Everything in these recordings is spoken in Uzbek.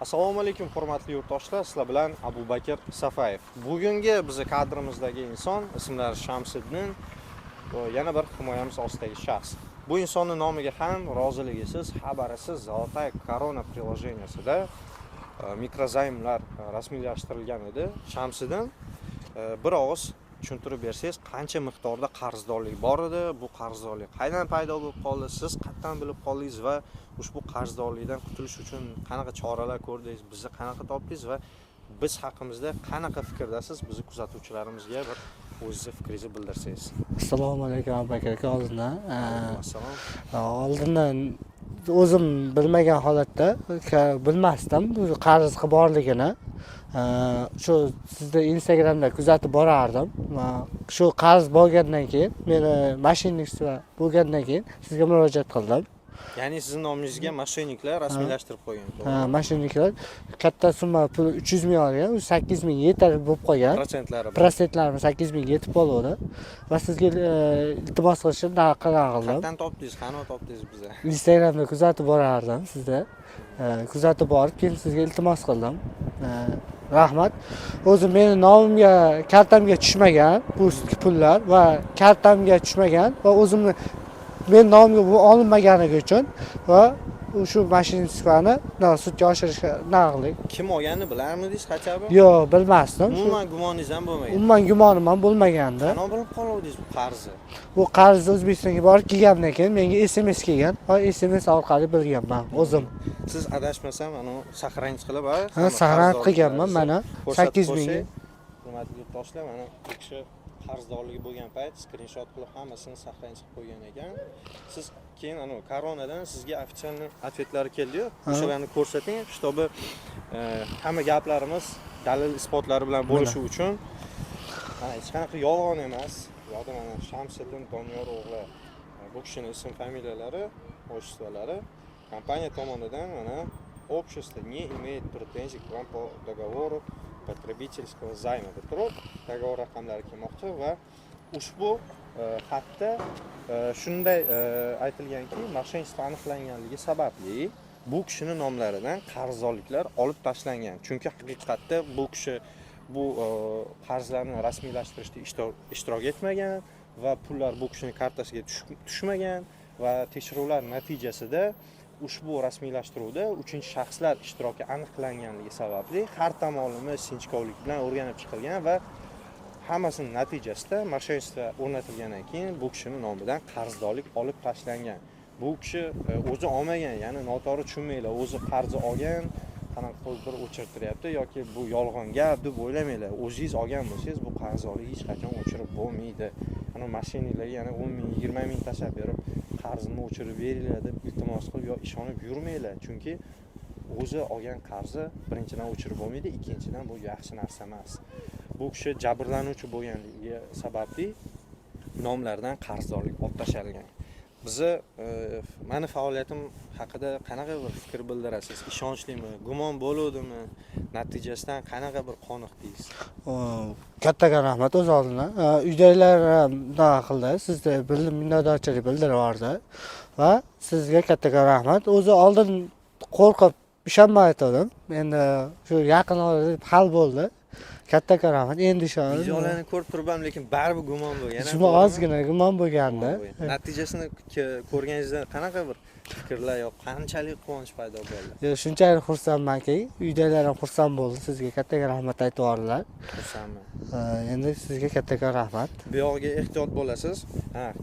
Assalomu alaykum hurmatli yurtdoshlar, sizlar bilan Abubakir Safayev. Bugungi bizning kadrimizdagi inson ismlari Shamsiddin, yana bir himoyamiz ostidagi shaxs. Bu insonning nomiga ham roziligisiz, xabarisiz Zolotay Korona приложениесida mikrozaymlar rasmiylashtirilgan edi. Shamsiddin bir og'iz tushuntirib bersangiz, qancha miqdorda qarzdorlik bor edi, bu qarzdorlik qaydan paydo bo'lib qoldi, siz qayerdan bilib qoldingiz va ushbu qarzdorlikdan qutulish uchun qanaqa choralar ko'rdingiz, bizni qanaqa topdingiz va biz haqimizda qanaqa fikrdasiz, bizni kuzatuvchilarimizga bir o'zingizni fikringizni bildirsangiz. Assalomu alaykum Abubakir aka. Assalom. Oldindan o'zim bilmagan holatda bilmasdim qarz borligini. Shu sizni Instagramda kuzatib borardim. Shu qarz bo'lgandan keyin, meni mashinniklar bo'lgandan keyin sizga murojaat qildim. Ya'ni sizning nomingizga mashinniklar rasmiylashtirib qo'ygan. Ha, mashinniklar katta summa pul 300 ming olgan, 8 ming yetarli bo'lib qolgan. Prosentlari 8 ming yetib qoldi va sizga iltimos qilishni qildim. Qayerdan topdingiz, qanaqa topdingiz bizni? Instagramda kuzatib borardim sizda. Kuzatib borib, keyin sizga iltimos qildim. Rahmat. O'zim meni nomimga, kartamga tushmagan bu pullar va kartamga tushmagan va o'zimni men nomimga bu olinmaganligi uchun va shu mashinistlarni sudga oshirishga naqlik. Kim olganini bilarmidingiz hechaba? Yo'q, bilmasdim. Umuman gumoningiz ham bo'lmagan. Umuman gumonim ham bo'lmagandi. Qanaqa bilib qoldingiz bu qarzni? Bu qarzni O'zbekistonga borib kelgandan keyin menga SMS kelgan. Va SMS orqali bilganman o'zim. Siz adashmasam, saqlanib qilib, saqlanib qilganman mana 8 ming. Hurmatli yurtdoshlar, mana bu kishi qarzdorligi bo'lgan payt skrinshot qilib hammasini saqlanib qo'ygan ekan. Siz keyin koronadan sizga ofitsialniy atvetlari keldi-yu, o'shalarni ko'rsating, чтобы hamma gaplarimiz dalil isbotlari bilan bo'lishi uchun. Hech qanaqa yolg'on emas. Yo'qda mana Shamsiddin Doniyor o'g'li. Bu kishining ism familiyalari, отчестволari kompaniya tomonidan mana общество не имеет претензий к вам по договору потребительского займа deb turib dogovor raqamlari kelmoqda va ushbu xatda shunday aytilganki, moshenniство aniqlanganligi sababli bu kishining nomlaridan qarzdorliklar olib tashlangan. Chunki haqiqatda bu kishi bu qarzlarni rasmiylashtirishda ishtirok etmagan va pullar bu kishining kartasiga tushmagan va tekshiruvlar natijasida ushbu rasmiylashtiruvda 3-shaxslar ishtiroki aniqlanganligi sababli har tomonlama sinchkovlik bilan o'rganib chiqilgan va hammasining natijasida moshenniство o'rnatilgandan keyin bu kishining nomidan qarzdorlik olib tashlangan. Bu kishi o'zi olmagan, ya'ni noto'g'ri tushunmanglar, o'zi qarzni olgan, qanaqa qilib bir o'chirtiryapti yoki bu yolg'on gap deb o'ylamanglar. O'zingiz olgan bo'lsangiz, bu qarzdorlik hech qachon o'chirib bo'lmaydi. Mashinniklarga yana 10 ming, 20 ming tashlab berib, qarzimni o'chirib beringlar deb iltimos qilib yo ishonib yurmanglar. Chunki o'zi olgan qarzi birinchidan o'chirib bo'lmaydi, ikkinchidan bu yaxshi narsa emas. Bu kishi jabrlanuvchi bo'lganligi sababli nomlaridan qarzdorlik olib tashalgan. Bizni meni faoliyatim haqida qanaqa bir fikr bildirasiz? Ishonchlimi, gumon bo'luvdimi? Natijasidan qanaqa bir qoniqdingiz? Kattaga rahmat o'z oldidan. Uydagilar nima qildi? Sizga minnatdorchilik bildirib va sizga kattaga rahmat. O'zi oldin qo'rqib ishonmay edim. Endi shu yaqin orada hal bo'ldi. Kattaga rahmat. Endi ishonaman. Videolarni ko'rib turibman, lekin baribir gumon bo'lgan. Shunga ozgina gumon bo'lganda. Natijasini ko'rganingizda qanaqa bir fikrlar yo'q, qanchalik quvonch paydo bo'ldi? Shunchalik xursandmanki, uydagilar ham xursand bo'ldi. Sizga kattaga rahmat aytib yubordilar. Xursandman. Endi sizga kattaga rahmat. Bu yog'iga ehtiyot bo'lasiz.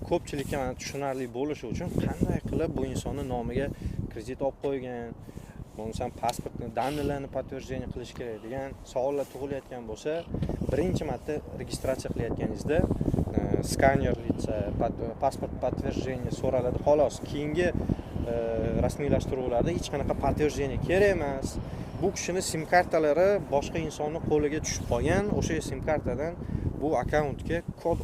Ko'pchilikka mana tushunarli bo'lishi uchun qanday qilib bu insonning nomiga kredit olib qo'ygan, bo'lmasam pasportni dannilarni подтверждение qilish kerak degan savollar tug'ilayotgan bo'lsa, birinchi marta registratsiya qilayotganingizda skaner litsa, pasport подтверждение so'raladi xolos. Keyingi rasmiylashtiruvlarda hech qanaqa подтверждение kerak emas. Bu kishining sim kartalari boshqa insonning qo'liga tushib qolgan. O'sha sim kartadan bu akkauntga kod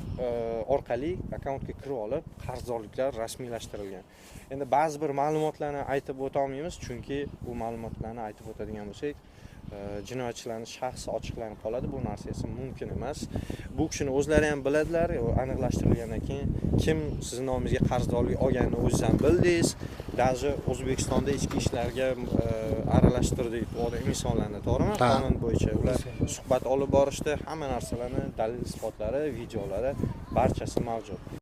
orqali akkauntga kirib olib, qarzdorliklar rasmiylashtirilgan. Endi ba'zi bir ma'lumotlarni aytib o'ta olmaymiz, chunki bu ma'lumotlarni aytib o'tadigan bo'lsak, jinoyatchilarning shaxsi ochiqlanib qoladi. Bu narsa esa mumkin emas. Bu kishini o'zlari ham biladilar, aniqlashtirilgandan keyin kim sizning nomingizga qarzdorlik olganini o'zingiz ham bildingiz. Даже O'zbekistonda ichki ishlarga aralashtirdik bu odam insonlarni, to'g'rimi? Qonun bo'yicha ular suhbat olib borishdi, hamma narsalarni dalil isbotlari, videolari barchasi mavjud.